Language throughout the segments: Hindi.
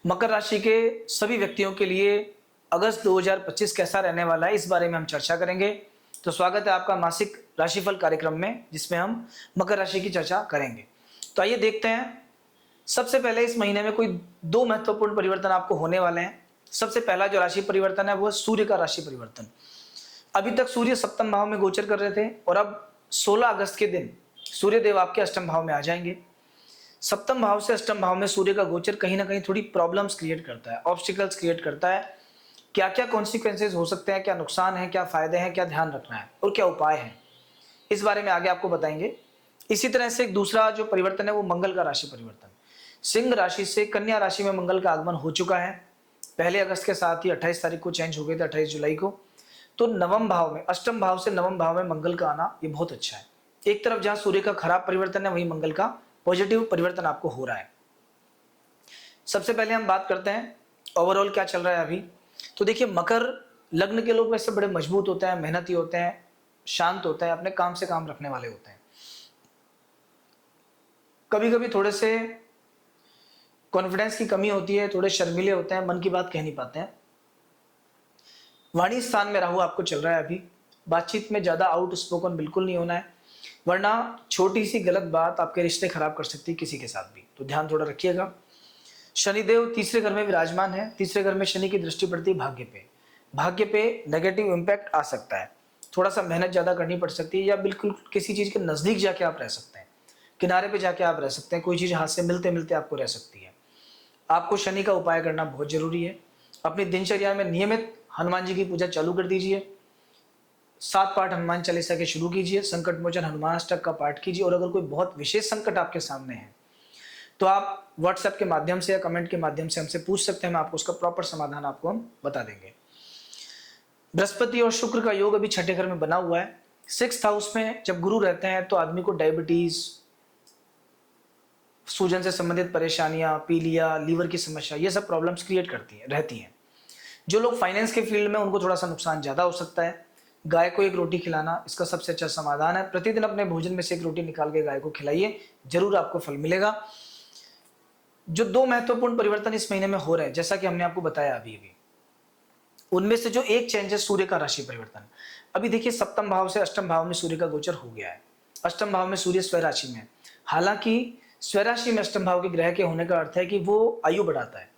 मकर राशि के सभी व्यक्तियों के लिए अगस्त 2025 कैसा रहने वाला है, इस बारे में हम चर्चा करेंगे। तो स्वागत है आपका मासिक राशिफल कार्यक्रम में, जिसमें हम मकर राशि की चर्चा करेंगे। तो आइए देखते हैं। सबसे पहले इस महीने में कोई दो महत्वपूर्ण परिवर्तन आपको होने वाले हैं। सबसे पहला जो राशि परिवर्तन है वो है सूर्य का राशि परिवर्तन। अभी तक सूर्य सप्तम भाव में गोचर कर रहे थे और अब 16 अगस्त के दिन सूर्य देव आपके अष्टम भाव में आ जाएंगे। सप्तम भाव से अष्टम भाव में सूर्य का गोचर कहीं ना कहीं थोड़ी प्रॉब्लम्स क्रिएट करता है, ऑब्स्टिकल्स क्रिएट करता है। क्या क्या कॉन्सिक्वेंसेज हो सकते हैं, क्या नुकसान है, क्या फायदे हैं, क्या ध्यान रखना है और क्या उपाय है, इस बारे में आगे आपको बताएंगे। इसी तरह से एक दूसरा जो परिवर्तन है वो मंगल का राशि परिवर्तन। सिंह राशि से कन्या राशि में मंगल का आगमन हो चुका है। पहले अगस्त के साथ ही 28 तारीख को चेंज हो गए थे, 28 जुलाई को। तो नवम भाव में, अष्टम भाव से नवम भाव में मंगल का आना ये बहुत अच्छा है। एक तरफ जहां सूर्य का खराब परिवर्तन है, वहीं मंगल का पॉजिटिव परिवर्तन आपको हो रहा है। सबसे पहले हम बात करते हैं ओवरऑल क्या चल रहा है अभी। तो देखिए, मकर लग्न के लोग वैसे बड़े मजबूत होते हैं, मेहनती होते हैं, शांत होते हैं, अपने काम से काम रखने वाले होते हैं। कभी कभी थोड़े से कॉन्फिडेंस की कमी होती है, थोड़े शर्मीले होते हैं, मन की बात कह नहीं पाते हैं। वाणी स्थान में राहु आपको चल रहा है अभी। बातचीत में ज्यादा आउट स्पोकन बिल्कुल नहीं होना है, वरना छोटी सी गलत बात आपके रिश्ते खराब कर सकती है किसी के साथ भी, तो ध्यान थोड़ा रखिएगा। शनिदेव तीसरे घर में विराजमान है। तीसरे घर में शनि की दृष्टि पड़ती है भाग्य पे नेगेटिव इंपैक्ट आ सकता है। थोड़ा सा मेहनत ज्यादा करनी पड़ सकती है, या बिल्कुल किसी चीज के नजदीक जाके आप रह सकते हैं, किनारे पे जाके आप रह सकते हैं। कोई चीज हाथ से मिलते मिलते आपको रह सकती है। आपको शनि का उपाय करना बहुत जरूरी है। अपनी दिनचर्या में नियमित हनुमान जी की पूजा चालू कर दीजिए। 7 पाठ हनुमान चालीसा के शुरू कीजिए। संकट मोचन हनुमान अष्टक का पाठ कीजिए। और अगर कोई बहुत विशेष संकट आपके सामने है तो आप व्हाट्सएप के माध्यम से या कमेंट के माध्यम से हमसे पूछ सकते हैं। मैं आपको उसका प्रॉपर समाधान आपको हम बता देंगे। बृहस्पति और शुक्र का योग अभी छठे घर में बना हुआ है। 6th हाउस में जब गुरु रहते हैं तो आदमी को डायबिटीज, सूजन से संबंधित परेशानियां, पीलिया, लीवर की समस्या, ये सब प्रॉब्लम्स क्रिएट रहती हैं। जो लोग फाइनेंस के फील्ड में, उनको थोड़ा सा नुकसान ज्यादा हो सकता है। गाय को एक रोटी खिलाना इसका सबसे अच्छा समाधान है। प्रतिदिन अपने भोजन में से एक रोटी निकाल के गाय को खिलाइए, जरूर आपको फल मिलेगा। जो दो महत्वपूर्ण परिवर्तन इस महीने में हो रहे हैं, जैसा कि हमने आपको बताया अभी उनमें से जो एक चेंज है सूर्य का राशि परिवर्तन। अभी देखिए, सप्तम भाव से अष्टम भाव में सूर्य का गोचर हो गया है। अष्टम भाव में सूर्य स्वराशि में। हालांकि स्वराशि में अष्टम भाव के ग्रह के होने का अर्थ है कि वो आयु बढ़ाता है,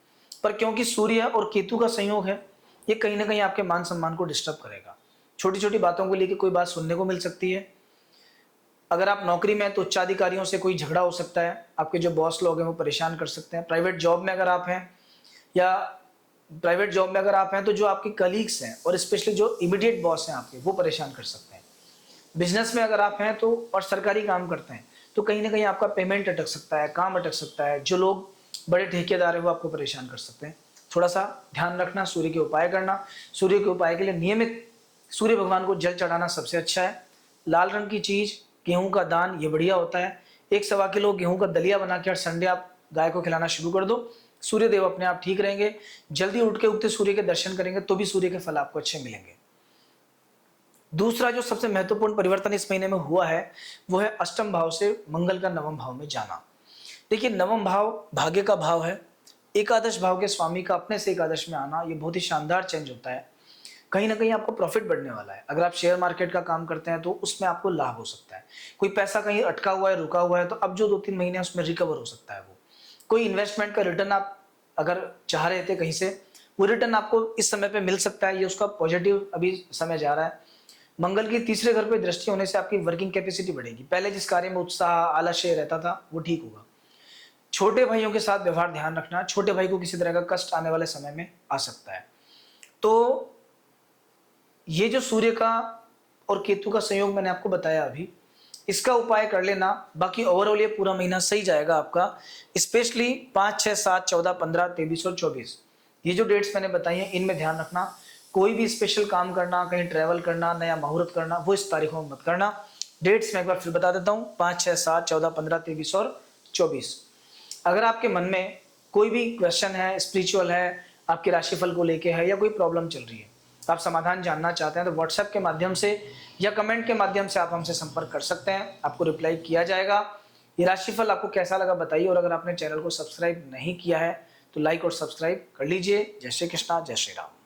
पर क्योंकि सूर्य और केतु का संयोग है, ये कहीं ना कहीं आपके मान सम्मान को डिस्टर्ब करेगा। छोटी छोटी बातों को लेकर कोई बात सुनने को मिल सकती है। अगर आप नौकरी में हैं तो उच्चाधिकारियों से कोई झगड़ा हो सकता है। आपके जो बॉस लोग हैं वो परेशान कर सकते हैं। प्राइवेट जॉब में अगर आप हैं, तो जो आपके कलीग्स हैं और स्पेशली जो इमीडिएट बॉस हैं आपके, वो परेशान कर सकते हैं। बिजनेस में अगर आप हैं तो, और सरकारी काम करते हैं, तो कहीं ना कहीं आपका पेमेंट अटक सकता है, काम अटक सकता है। जो लोग बड़े ठेकेदार हैं वो आपको परेशान कर सकते हैं। थोड़ा सा ध्यान रखना, सूर्य के उपाय करना। सूर्य के उपाय के लिए नियमित सूर्य भगवान को जल चढ़ाना सबसे अच्छा है। लाल रंग की चीज, गेहूं का दान, ये बढ़िया होता है। 1 सवा किलो गेहूं का दलिया बना के हर संडे आप गाय को खिलाना शुरू कर दो। सूर्य देव अपने आप ठीक रहेंगे। जल्दी उठ के उगते सूर्य के दर्शन करेंगे तो भी सूर्य के फल आपको अच्छे मिलेंगे। दूसरा जो सबसे महत्वपूर्ण परिवर्तन इस महीने में हुआ है वो है अष्टम भाव से मंगल का नवम भाव में जाना। देखिए, नवम भाव भाग्य का भाव है। एकादश भाव के स्वामी का अपने से एकादश में आना, ये बहुत ही शानदार चेंज होता है। कहीं ना कहीं आपको प्रॉफिट बढ़ने वाला है। अगर आप शेयर मार्केट का काम करते हैं तो उसमें आपको लाभ हो सकता है। कोई पैसा कहीं अटका हुआ है, रुका हुआ है, तो अब जो 2-3 महीने उसमें रिकवर हो सकता है। वो कोई इन्वेस्टमेंट का रिटर्न आप अगर चाह रहे थे कहीं से, वो रिटर्न आपको इस समय पे मिल सकता है। ये उसका पॉजिटिव अभी समय जा रहा है। मंगल की तीसरे घर पे दृष्टि होने से आपकी वर्किंग कैपेसिटी बढ़ेगी। पहले जिस कार्य में उत्साह, आलस्य रहता था, वो ठीक होगा। छोटे भाइयों के साथ व्यवहार ध्यान रखना। छोटे भाई को किसी तरह का कष्ट आने वाले समय में आ सकता है। तो ये जो सूर्य का और केतु का संयोग मैंने आपको बताया अभी, इसका उपाय कर लेना। बाकी ओवरऑल ये पूरा महीना सही जाएगा आपका। स्पेशली 5, 6, 7, 14, 15, 23 और 24, ये जो डेट्स मैंने बताई हैं, इनमें ध्यान रखना। कोई भी स्पेशल काम करना, कहीं ट्रैवल करना, नया मुहूर्त करना, वो इस तारीखों में मत करना। डेट्स मैं एक बार फिर बता देता हूँ: 5, 6, 7, 14, 15, 23 और 24। अगर आपके मन में कोई भी क्वेश्चन है, स्पिरिचुअल है, आपके राशिफल को लेके है, या कोई प्रॉब्लम चल रही है, तो आप समाधान जानना चाहते हैं, तो व्हाट्सएप के माध्यम से या कमेंट के माध्यम से आप हमसे संपर्क कर सकते हैं। आपको रिप्लाई किया जाएगा। ये राशिफल आपको कैसा लगा बताइए। और अगर आपने चैनल को सब्सक्राइब नहीं किया है तो लाइक और सब्सक्राइब कर लीजिए। जय श्री कृष्णा, जय श्री राम।